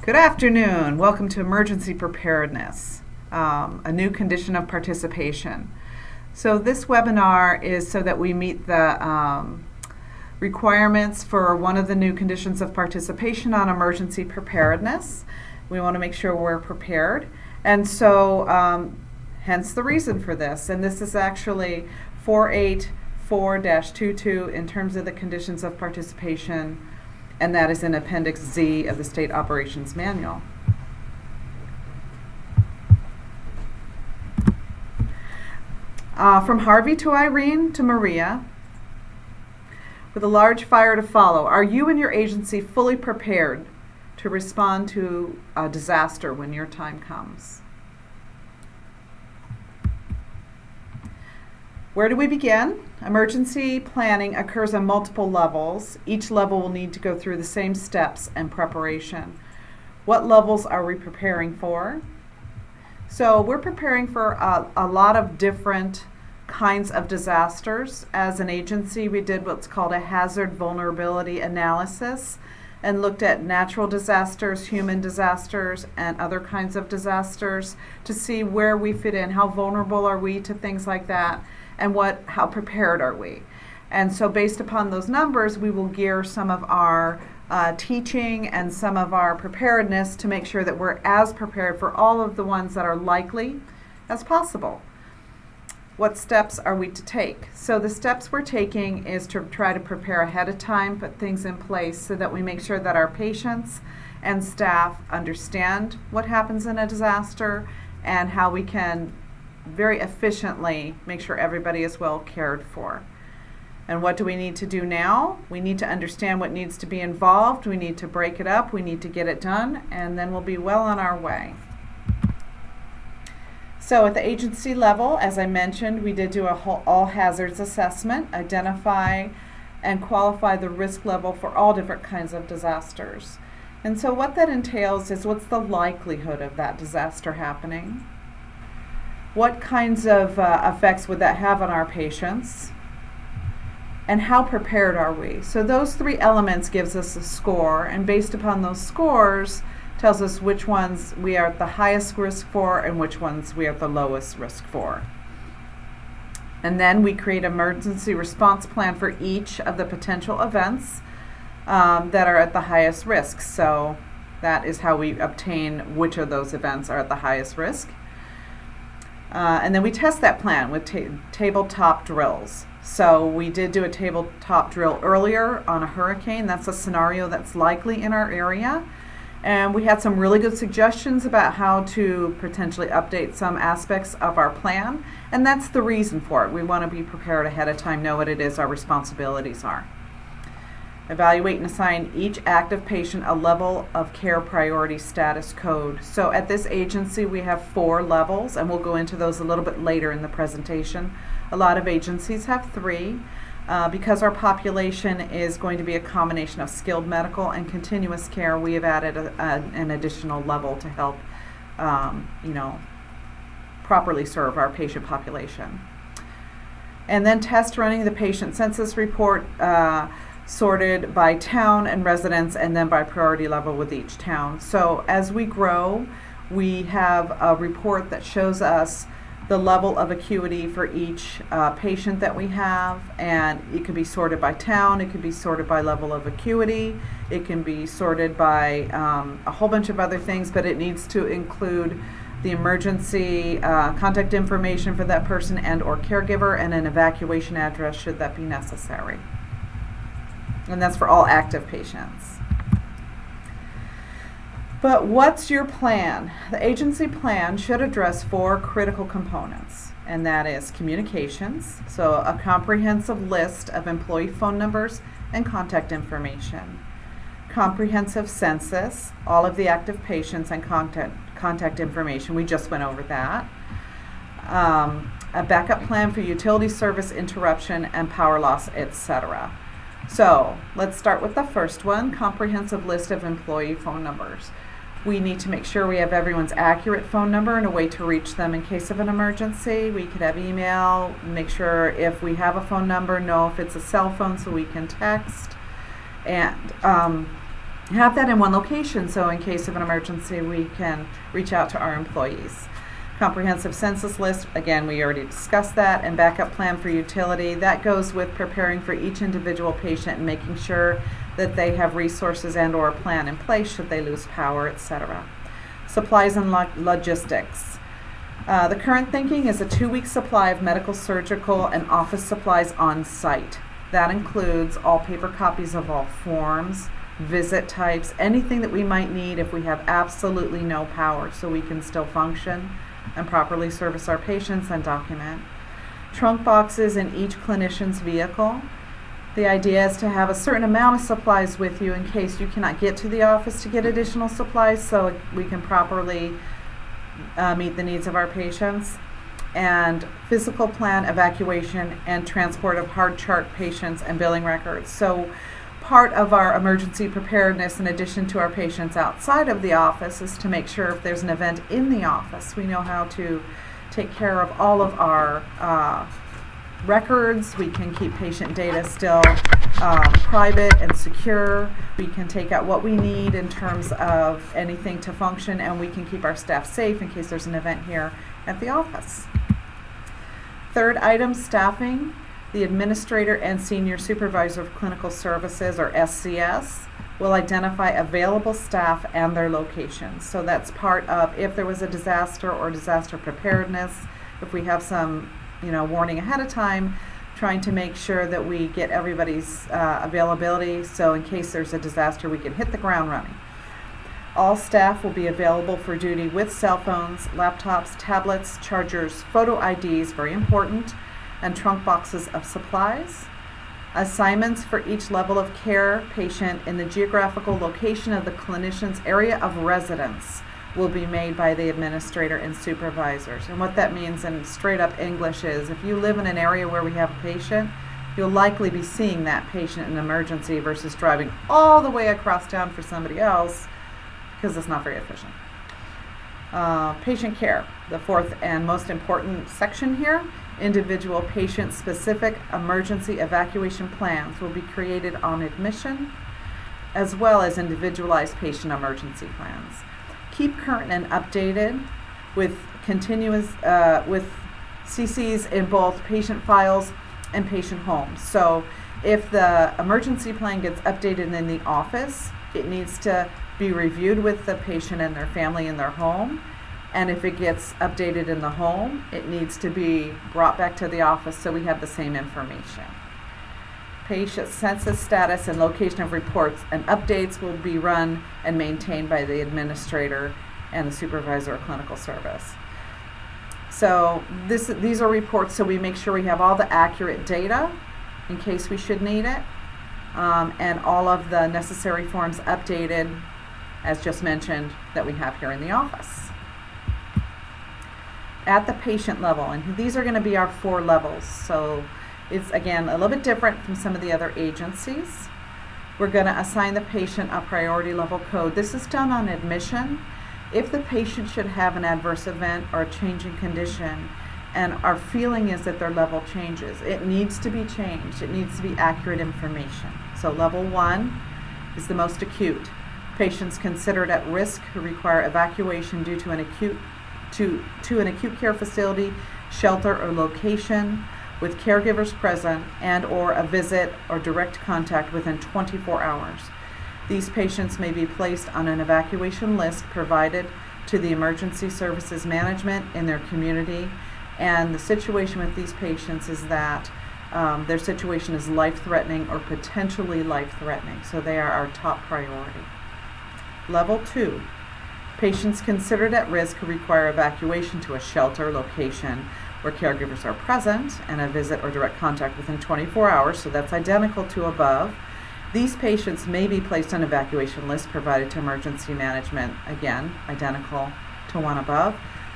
Good afternoon. Welcome to Emergency Preparedness, a new condition of participation. So this webinar is so that we meet the requirements for one of the new conditions of participation on emergency preparedness. We want to make sure we're prepared. And so hence the reason for this. And this is actually 484-22 in terms of the conditions of participation, and that is in Appendix Z of the State Operations Manual. From Harvey to Irene to Maria, with a large fire to follow, are you and your agency fully prepared to respond to a disaster when your time comes? Where do we begin? Emergency planning occurs on multiple levels. Each level will need to go through the same steps and preparation. What levels are we preparing for? So we're preparing for a lot of different kinds of disasters. As an agency, we did what's called a hazard vulnerability analysis and looked at natural disasters, human disasters, and other kinds of disasters to see where we fit in, how vulnerable are we to things like that, and how prepared are we. And so based upon those numbers, we will gear some of our teaching and some of our preparedness to make sure that we're as prepared for all of the ones that are likely as possible. What steps are we to take? So the steps we're taking is to try to prepare ahead of time, put things in place so that we make sure that our patients and staff understand what happens in a disaster and how we can very efficiently make sure everybody is well cared for. And what do we need to do now? We need to understand what needs to be involved. We need to break it up. We need to get it done, and then we'll be well on our way. So at the agency level, as I mentioned, we did do a all hazards assessment, identify and qualify the risk level for all different kinds of disasters. And so what that entails is, what's the likelihood of that disaster happening? What kinds of effects would that have on our patients? And how prepared are we? So those three elements gives us a score, and based upon those scores tells us which ones we are at the highest risk for and which ones we are at the lowest risk for. And then we create an emergency response plan for each of the potential events that are at the highest risk. So that is how we obtain which of those events are at the highest risk. And then we test that plan with tabletop drills. So we did do a tabletop drill earlier on a hurricane. That's a scenario that's likely in our area. And we had some really good suggestions about how to potentially update some aspects of our plan. And that's the reason for it. We want to be prepared ahead of time, know what it is our responsibilities are. Evaluate and assign each active patient a level of care priority status code. So at this agency we have 4 levels, and we'll go into those a little bit later in the presentation. A lot of agencies have 3. Because our population is going to be a combination of skilled medical and continuous care, we have added an additional level to help properly serve our patient population. And then test running the patient census report, sorted by town and residents, and then by priority level with each town. So as we grow, we have a report that shows us the level of acuity for each patient that we have, and it can be sorted by town, it can be sorted by level of acuity, it can be sorted by a whole bunch of other things, but it needs to include the emergency contact information for that person and or caregiver, and an evacuation address should that be necessary. And that's for all active patients. But what's your plan? The agency plan should address 4 critical components, and that is communications, so a comprehensive list of employee phone numbers and contact information. Comprehensive census, all of the active patients and contact information, we just went over that. A backup plan for utility service interruption and power loss, etc. So let's start with the first one, comprehensive list of employee phone numbers. We need to make sure we have everyone's accurate phone number and a way to reach them in case of an emergency. We could have email, make sure if we have a phone number, know if it's a cell phone so we can text. And have that in one location, so in case of an emergency, we can reach out to our employees. Comprehensive census list, again, we already discussed that, and backup plan for utility. That goes with preparing for each individual patient and making sure that they have resources and or a plan in place should they lose power, etc. Supplies and logistics. The current thinking is a 2-week supply of medical, surgical, and office supplies on site. That includes all paper copies of all forms, visit types, anything that we might need if we have absolutely no power so we can still function and properly service our patients and document. Trunk boxes in each clinician's vehicle. The idea is to have a certain amount of supplies with you in case you cannot get to the office to get additional supplies so we can properly meet the needs of our patients. And physical plan, evacuation, and transport of hard chart patients and billing records. So part of our emergency preparedness, in addition to our patients outside of the office, is to make sure if there's an event in the office, we know how to take care of all of our records. We can keep patient data still private and secure. We can take out what we need in terms of anything to function, and we can keep our staff safe in case there's an event here at the office. Third item, staffing. The administrator and senior supervisor of clinical services, or SCS, will identify available staff and their locations. So that's part of if there was a disaster or disaster preparedness, if we have some warning ahead of time, trying to make sure that we get everybody's availability so in case there's a disaster we can hit the ground running. All staff will be available for duty with cell phones, laptops, tablets, chargers, photo IDs, very important, and trunk boxes of supplies. Assignments for each level of care patient in the geographical location of the clinician's area of residence will be made by the administrator and supervisors. And what that means in straight up English is if you live in an area where we have a patient, you'll likely be seeing that patient in an emergency versus driving all the way across town for somebody else, because it's not very efficient. Patient care, the fourth and most important section here. Individual patient-specific emergency evacuation plans will be created on admission, as well as individualized patient emergency plans. Keep current and updated with continuous with CCs in both patient files and patient homes. So if the emergency plan gets updated in the office, it needs to be reviewed with the patient and their family in their home. And if it gets updated in the home, it needs to be brought back to the office so we have the same information. Patient census status and location of reports and updates will be run and maintained by the administrator and the supervisor of clinical service. So these are reports so we make sure we have all the accurate data in case we should need it, and all of the necessary forms updated, as just mentioned, that we have here in the office. At the patient level, and these are going to be our 4 levels, so it's again a little bit different from some of the other agencies. We're going to assign the patient a priority level code. This is done on admission. If the patient should have an adverse event or a change in condition, and our feeling is that their level changes, it needs to be changed. It needs to be accurate information. So level 1 is the most acute. Patients considered at risk who require evacuation due to an acute care facility, shelter, or location with caregivers present and or a visit or direct contact within 24 hours. These patients may be placed on an evacuation list provided to the emergency services management in their community. And the situation with these patients is that their situation is life-threatening or potentially life-threatening, so they are our top priority. Level 2. Patients considered at risk who require evacuation to a shelter location where caregivers are present and a visit or direct contact within 24 hours, so that's identical to above. These patients may be placed on evacuation list provided to emergency management, again, identical to one above.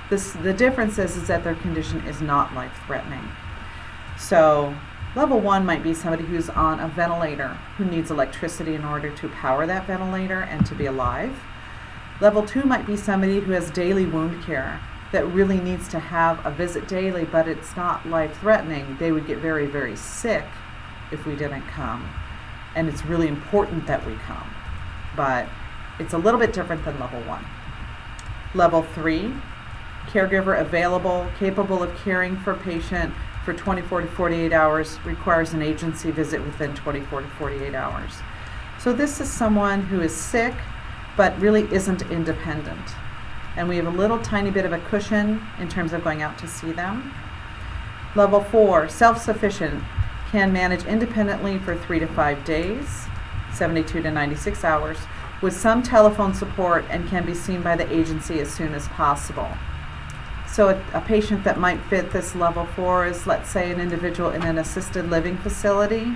The difference is that their condition is not life-threatening. So level 1 might be somebody who's on a ventilator who needs electricity in order to power that ventilator and to be alive. Level 2 might be somebody who has daily wound care that really needs to have a visit daily, but it's not life-threatening. They would get very, very sick if we didn't come. And it's really important that we come. but it's a little bit different than level 1. Level 3, caregiver available, capable of caring for patient for 24 to 48 hours, requires an agency visit within 24 to 48 hours. So this is someone who is sick but really isn't independent. And we have a little tiny bit of a cushion in terms of going out to see them. Level 4, self-sufficient, can manage independently for 3 to 5 days, 72 to 96 hours, with some telephone support, and can be seen by the agency as soon as possible. So a patient that might fit this level 4 is, let's say, an individual in an assisted living facility,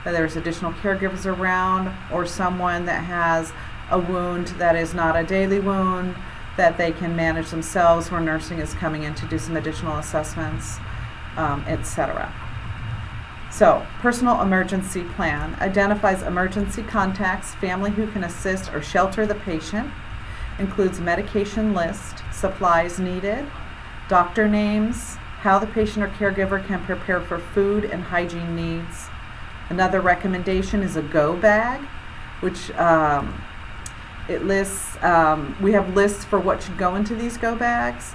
where there's additional caregivers around, or someone that has a wound that is not a daily wound, that they can manage themselves, where nursing is coming in to do some additional assessments, etc. So, personal emergency plan identifies emergency contacts, family who can assist or shelter the patient, includes medication list, supplies needed, doctor names, how the patient or caregiver can prepare for food and hygiene needs. Another recommendation is a go bag, which it lists, we have lists for what should go into these go bags.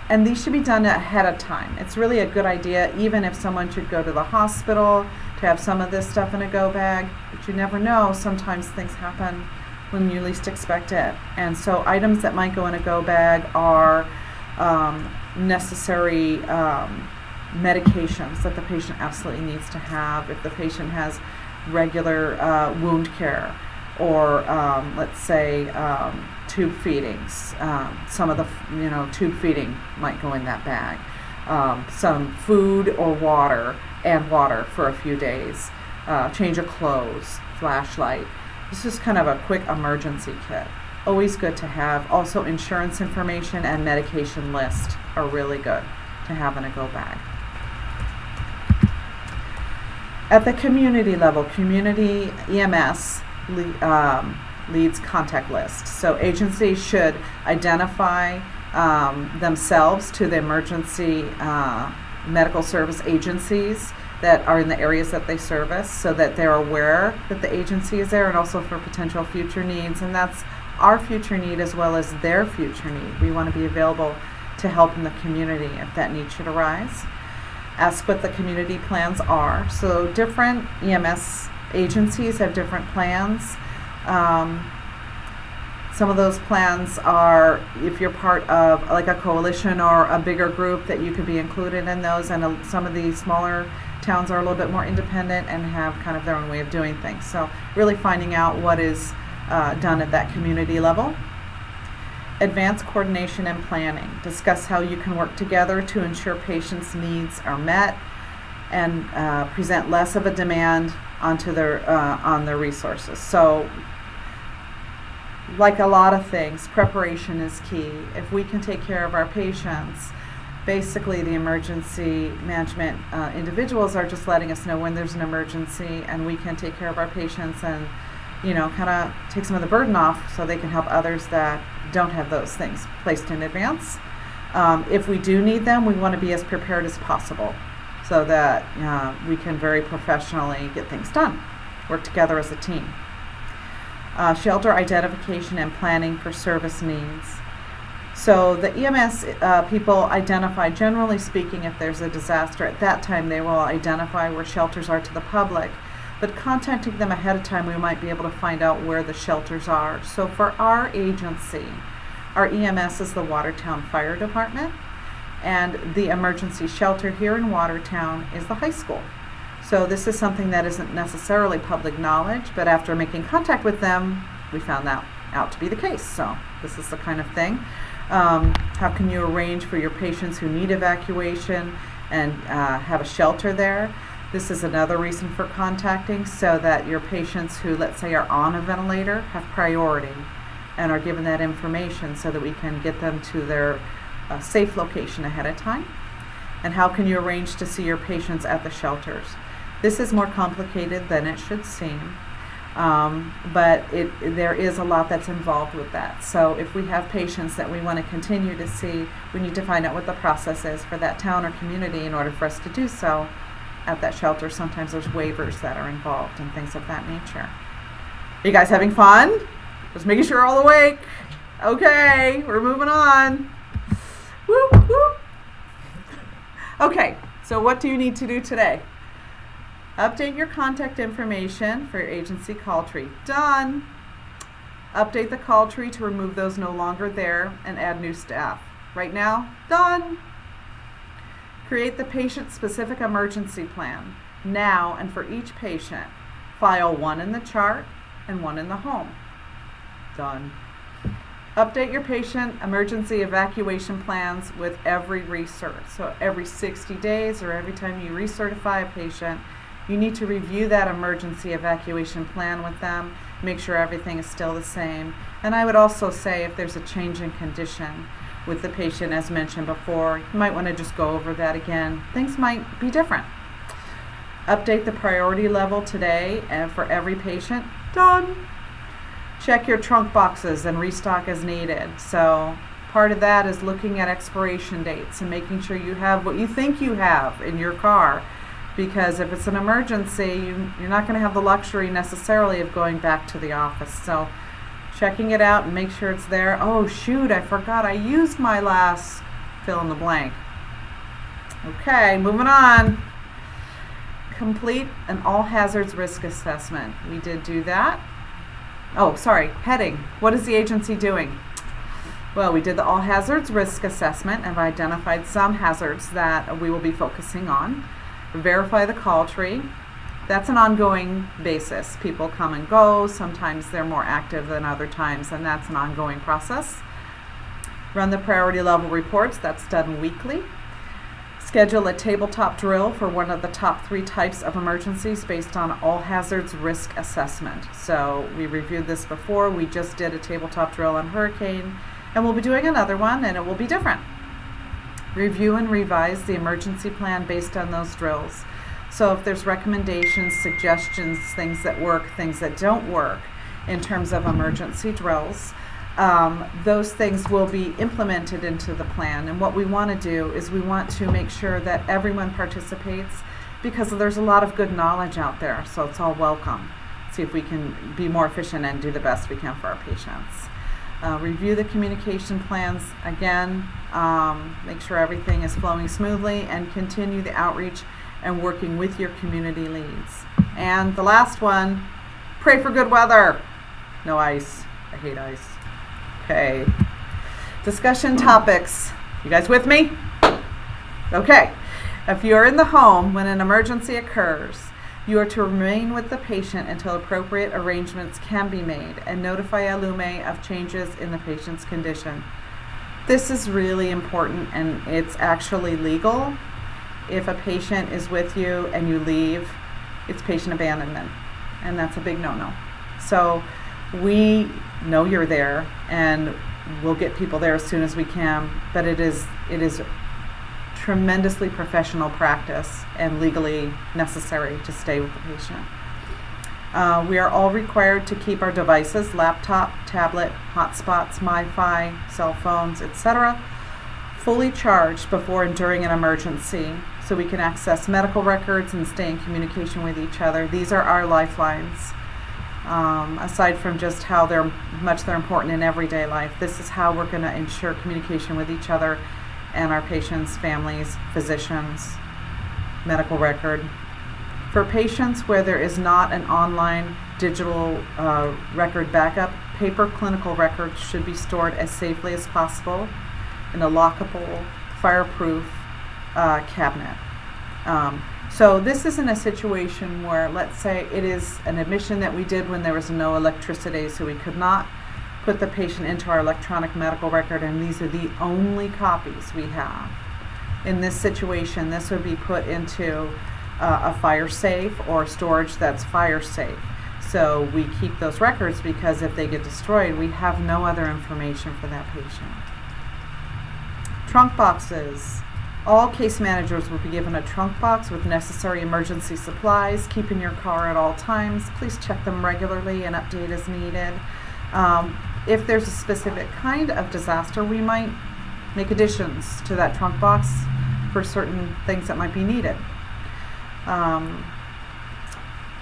And these should be done ahead of time. It's really a good idea, even if someone should go to the hospital, to have some of this stuff in a go bag. But you never know, sometimes things happen when you least expect it. And so items that might go in a go bag are necessary medications that the patient absolutely needs to have. If the patient has regular wound care, or let's say tube feedings. Some of the tube feeding might go in that bag. Some food or water, and water for a few days. Change of clothes, flashlight. This is kind of a quick emergency kit. Always good to have. Also, insurance information and medication list are really good to have in a go bag. At the community level, community EMS leads contact list. So agencies should identify themselves to the emergency medical service agencies that are in the areas that they service, so that they're aware that the agency is there, and also for potential future needs. And that's our future need as well as their future need. We want to be available to help in the community if that need should arise. Ask what the community plans are. So different EMS agencies have different plans. Some of those plans are, if you're part of like a coalition or a bigger group, that you could be included in those. And some of the smaller towns are a little bit more independent and have kind of their own way of doing things. So really finding out what is done at that community level. Advanced coordination and planning. Discuss how you can work together to ensure patients' needs are met, and present less of a demand onto their on their resources. So, like a lot of things, preparation is key. If we can take care of our patients, basically the emergency management individuals are just letting us know when there's an emergency, and we can take care of our patients and kind of take some of the burden off, so they can help others that don't have those things placed in advance. If we do need them, we want to be as prepared as possible, so that we can very professionally get things done, work together as a team. Shelter identification and planning for service needs. So the EMS people identify, generally speaking, if there's a disaster, at that time they will identify where shelters are to the public. But contacting them ahead of time, we might be able to find out where the shelters are. So for our agency, our EMS is the Watertown Fire Department, and the emergency shelter here in Watertown is the high school. So this is something that isn't necessarily public knowledge, but after making contact with them, we found that out to be the case. So this is the kind of thing. How can you arrange for your patients who need evacuation and have a shelter there? This is another reason for contacting, so that your patients who, let's say, are on a ventilator have priority and are given that information, so that we can get them to their safe location ahead of time. And how can you arrange to see your patients at the shelters? This is more complicated than it should seem, but there is a lot that's involved with that. So if we have patients that we want to continue to see, we need to find out what the process is for that town or community in order for us to do so at that shelter. Sometimes there's waivers that are involved and things of that nature. You guys having fun? Just making sure you're all awake. Okay, we're moving on. Woo, woo. Okay, so what do you need to do today? Update your contact information for your agency call tree. Done. Update the call tree to remove those no longer there and add new staff. Right now, done. Create the patient-specific emergency plan now and for each patient. File one in the chart and one in the home. Done. Update your patient emergency evacuation plans with every recert. So every 60 days or every time you recertify a patient, you need to review that emergency evacuation plan with them, make sure everything is still the same. And I would also say if there's a change in condition with the patient, as mentioned before, you might want to just go over that again. Things might be different. Update the priority level today and for every patient. Done. Check your trunk boxes and restock as needed. So part of that is looking at expiration dates and making sure you have what you think you have in your car. Because if it's an emergency, you're not going to have the luxury necessarily of going back to the office. So checking it out and make sure it's there. Oh shoot, I forgot I used my last fill in the blank. Okay, moving on. Complete an all hazards risk assessment. We did do that. Oh, sorry, heading. What is the agency doing? Well, we did the all hazards risk assessment and have identified some hazards that we will be focusing on. Verify the call tree. That's an ongoing basis. People come and go. Sometimes they're more active than other times, and that's an ongoing process. Run the priority level reports. That's done weekly. Schedule a tabletop drill for one of the top 3 types of emergencies based on all hazards risk assessment. So we reviewed this before. We just did a tabletop drill on hurricane, and we'll be doing another one, and it will be different. Review and revise the emergency plan based on those drills. So if there's recommendations, suggestions, things that work, things that don't work in terms of emergency drills, those things will be implemented into the plan. And what we want to do is we want to make sure that everyone participates because there's a lot of good knowledge out there. So it's all welcome. See if we can be more efficient and do the best we can for our patients. Review the communication plans again, make sure everything is flowing smoothly, and continue the outreach and working with your community leads. And the last one, pray for good weather. No ice. I hate ice. Okay. Discussion topics. You guys with me? Okay. If you're in the home when an emergency occurs, you are to remain with the patient until appropriate arrangements can be made and notify Alume of changes in the patient's condition. This is really important, and it's actually legal. If a patient is with you and you leave, it's patient abandonment, and that's a big no-no. So we know you're there, and we'll get people there as soon as we can, but it is tremendously professional practice and legally necessary to stay with the patient. We are all required to keep our devices, laptop, tablet, hotspots, MiFi, cell phones, etc., fully charged before and during an emergency so we can access medical records and stay in communication with each other. These are our lifelines. Aside from just how much they're important in everyday life, this is how we're going to ensure communication with each other and our patients, families, physicians, medical record. For patients where there is not an online digital record backup, paper clinical records should be stored as safely as possible in a lockable, fireproof cabinet. So this isn't a situation where, let's say it is an admission that we did when there was no electricity, so we could not put the patient into our electronic medical record, and these are the only copies we have. In this situation, this would be put into a fire safe or storage that's fire safe. So we keep those records because if they get destroyed, we have no other information for that patient. Trunk boxes. All case managers will be given a trunk box with necessary emergency supplies. Keep in your car at all times. Please check them regularly and update as needed. If there's a specific kind of disaster, we might make additions to that trunk box for certain things that might be needed.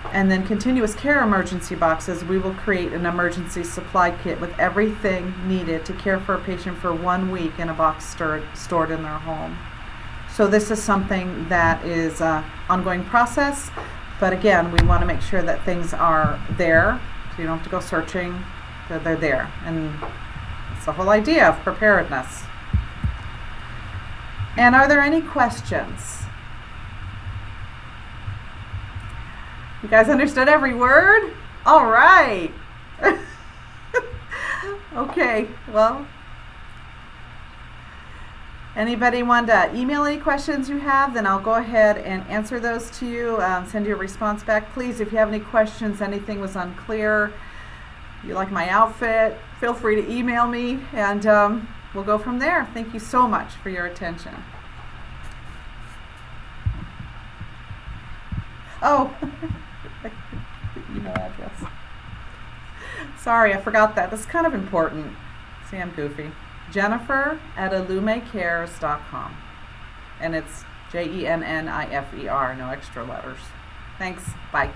And then continuous care emergency boxes, we will create an emergency supply kit with everything needed to care for a patient for 1 week in a box stored in their home. So this is something that is an ongoing process, but again, we want to make sure that things are there, so you don't have to go searching, that they're there. And it's the whole idea of preparedness. And are there any questions? You guys understood every word? All right. Okay, well, anybody want to email any questions you have? Then I'll go ahead and answer those to you, send you a response back. Please, if you have any questions, anything was unclear, you like my outfit, feel free to email me, and we'll go from there. Thank you so much for your attention. Oh, email address. Sorry, I forgot that. That's kind of important. See, I'm goofy. Jennifer@illumecares.com. And it's Jennifer, no extra letters. Thanks. Bye.